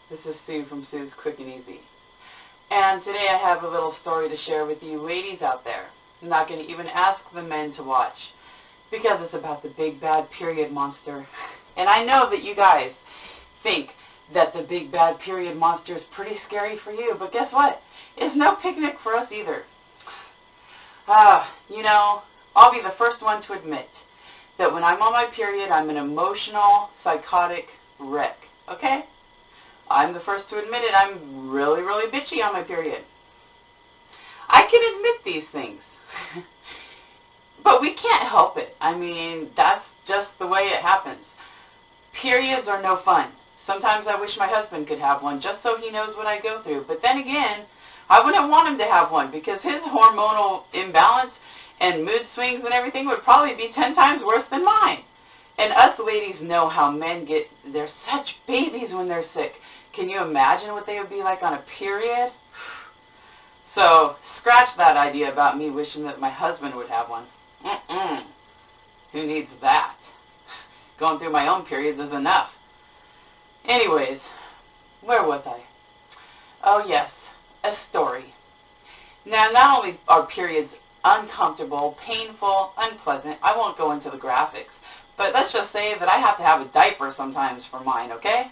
This is Sue from Sue's Quick and Easy. And today I have a little story to share with you ladies out there. I'm not going to even ask the men to watch because it's about the big bad period monster. And I know that you guys think that the big bad period monster is pretty scary for you, but guess what? It's no picnic for us either. You know, I'll be the first one to admit that when I'm on my period, I'm an emotional, psychotic wreck, okay? I'm the first to admit it. I'm really, really bitchy on my period. I can admit these things. But we can't help it. I mean, that's just the way it happens. Periods are no fun. Sometimes I wish my husband could have one just so he knows what I go through. But then again, I wouldn't want him to have one because his hormonal imbalance and mood swings and everything would probably be 10 times worse than mine. And us ladies know how men get, they're such babies when they're sick. Can you imagine what they would be like on a period? So, scratch that idea about me wishing that my husband would have one. Who needs that? Going through my own periods is enough. Anyways, where was I? Oh yes, a story. Now, not only are periods uncomfortable, painful, unpleasant, I won't go into the graphics, but let's just say that I have to have a diaper sometimes for mine, okay?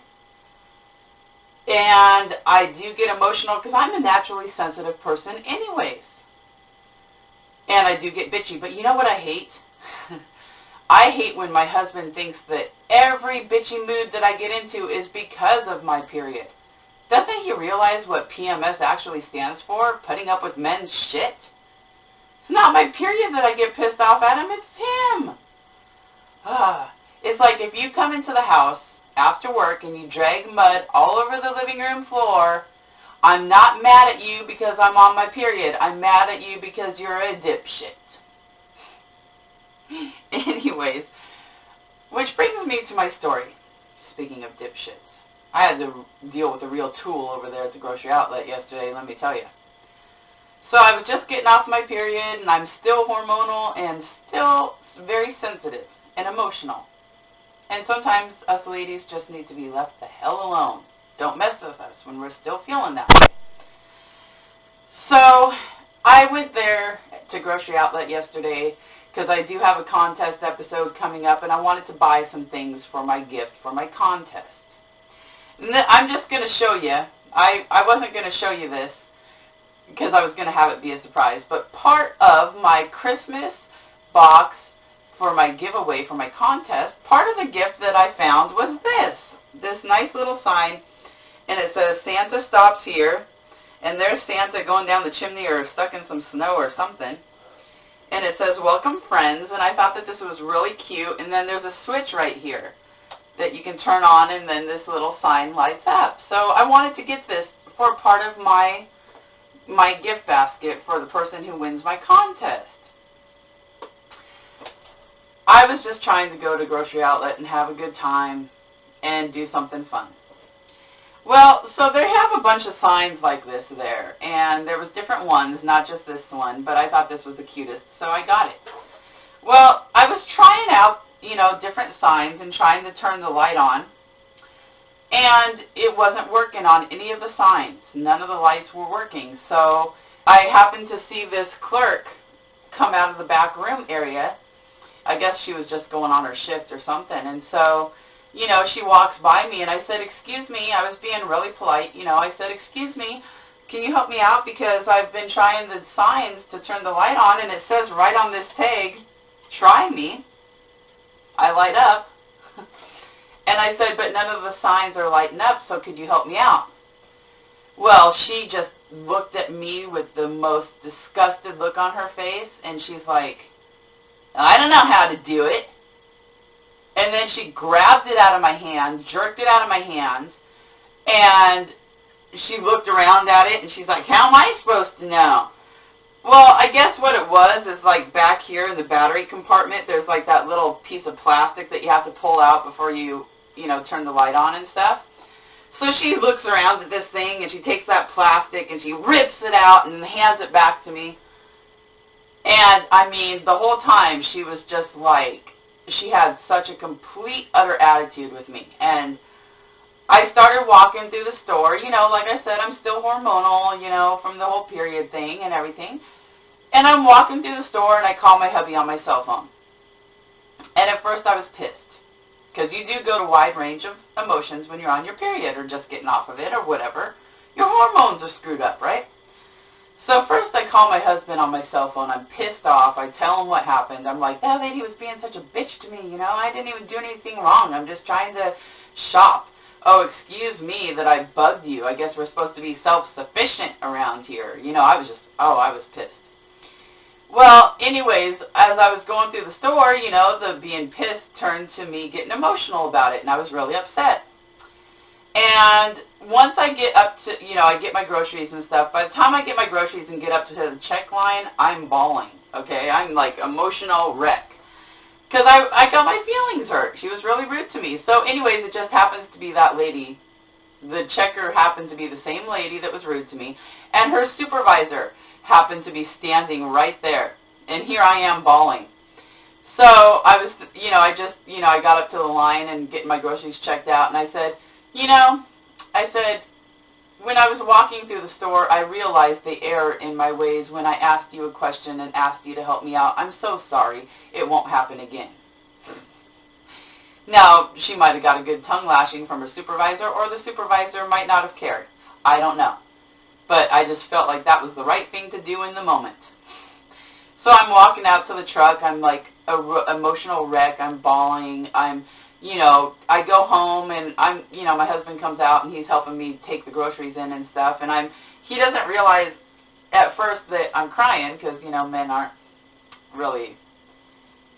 And I do get emotional because I'm a naturally sensitive person anyways. And I do get bitchy, but you know what I hate? I hate when my husband thinks that every bitchy mood that I get into is because of my period. Doesn't he realize what PMS actually stands for? Putting up with men's shit? It's not my period that I get pissed off at him, it's him. It's like if you come into the house after work and you drag mud all over the living room floor, I'm not mad at you because I'm on my period. I'm mad at you because you're a dipshit. Anyways, which brings me to my story. Speaking of dipshits, I had to deal with a real tool over there at the grocery outlet yesterday, let me tell you. So I was just getting off my period, and I'm still hormonal and still very sensitive and emotional. And sometimes us ladies just need to be left the hell alone. Don't mess with us when we're still feeling that way. So I went there to grocery outlet yesterday because I do have a contest episode coming up, and I wanted to buy some things for my gift for my contest. And I'm just going to show you. I wasn't going to show you this because I was going to have it be a surprise, but part of my Christmas box for my giveaway for my contest, part of the gift that I found was this nice little sign, and it says Santa stops here, and there's Santa going down the chimney or stuck in some snow or something, and it says welcome friends, and I thought that this was really cute, and then there's a switch right here that you can turn on, and then this little sign lights up. So I wanted to get this for part of my gift basket for the person who wins my contest. I was just trying to go to grocery outlet and have a good time and do something fun. Well, so they have a bunch of signs like this there, and there was different ones, not just this one, but I thought this was the cutest, so I got it. Well, I was trying out, you know, different signs and trying to turn the light on, and it wasn't working on any of the signs. None of the lights were working, so I happened to see this clerk come out of the back room area. I guess she was just going on her shift or something, and so, you know, she walks by me, and I said, excuse me, I was being really polite, you know, I said, excuse me, can you help me out, because I've been trying the signs to turn the light on, and it says right on this tag, try me. I light up, and I said, but none of the signs are lighting up, so could you help me out? Well, she just looked at me with the most disgusted look on her face, and she's like, I don't know how to do it. And then she grabbed it out of my hand, jerked it out of my hand, and she looked around at it, and she's like, how am I supposed to know? Well, I guess what it was is like back here in the battery compartment, there's like that little piece of plastic that you have to pull out before you know, turn the light on and stuff. So she looks around at this thing, and she takes that plastic, and she rips it out and hands it back to me. And, I mean, the whole time she was just like, she had such a complete, utter attitude with me. And I started walking through the store. You know, like I said, I'm still hormonal, you know, from the whole period thing and everything. And I'm walking through the store, and I call my hubby on my cell phone. And at first I was pissed, because you do go to a wide range of emotions when you're on your period or just getting off of it or whatever. Your hormones are screwed up, right? So first I call my husband on my cell phone. I'm pissed off. I tell him what happened. I'm like, that lady was being such a bitch to me, you know. I didn't even do anything wrong. I'm just trying to shop. Oh, excuse me that I bugged you. I guess we're supposed to be self-sufficient around here. You know, I was pissed. Well, anyways, as I was going through the store, you know, the being pissed turned to me getting emotional about it, and I was really upset. And once I get up to, you know, I get my groceries and stuff, by the time I get my groceries and get up to the check line, I'm bawling, okay? I'm like emotional wreck. Because I got my feelings hurt. She was really rude to me. So anyways, it just happens to be that lady. The checker happened to be the same lady that was rude to me. And her supervisor happened to be standing right there. And here I am bawling. So I was, you know, I got up to the line and getting my groceries checked out. And I said, you know, when I was walking through the store, I realized the error in my ways when I asked you a question and asked you to help me out. I'm so sorry. It won't happen again. Now, she might have got a good tongue lashing from her supervisor, or the supervisor might not have cared. I don't know. But I just felt like that was the right thing to do in the moment. So I'm walking out to the truck. I'm like an emotional wreck. I'm bawling. You know, I go home and you know, my husband comes out and he's helping me take the groceries in and stuff. And he doesn't realize at first that I'm crying because, you know, men aren't really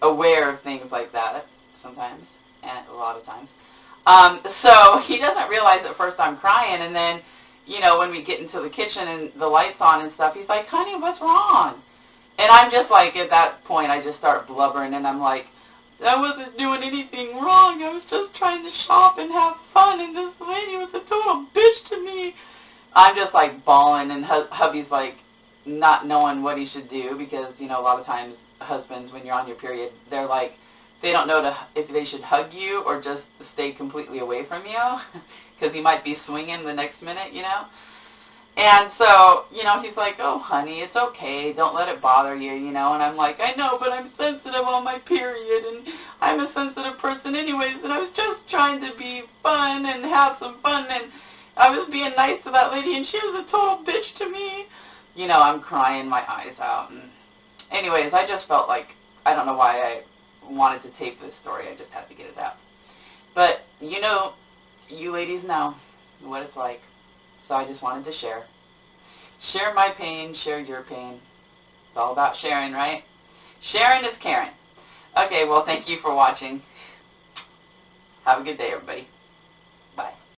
aware of things like that sometimes, and a lot of times. So he doesn't realize at first I'm crying, and then, you know, when we get into the kitchen and the lights on and stuff, he's like, honey, what's wrong? And I'm just like, at that point, I just start blubbering, and I'm like, I wasn't doing anything wrong. I was just trying to shop and have fun, and this lady was a total bitch to me. I'm just like bawling, and hubby's like not knowing what he should do, because, you know, a lot of times husbands, when you're on your period, they're like, they don't know if they should hug you or just stay completely away from you, because he might be swinging the next minute, you know. And so, you know, he's like, oh, honey, it's okay. Don't let it bother you, you know. And I'm like, I know, but I'm sensitive on my period, and I'm a sensitive person anyways, and I was just trying to be fun and have some fun, and I was being nice to that lady, and she was a total bitch to me. You know, I'm crying my eyes out. And anyways, I just felt like, I don't know why I wanted to tape this story. I just had to get it out. But, you know, you ladies know what it's like. So I just wanted to share. Share my pain, share your pain. It's all about sharing, right? Sharing is caring. Okay, well, thank you for watching. Have a good day, everybody.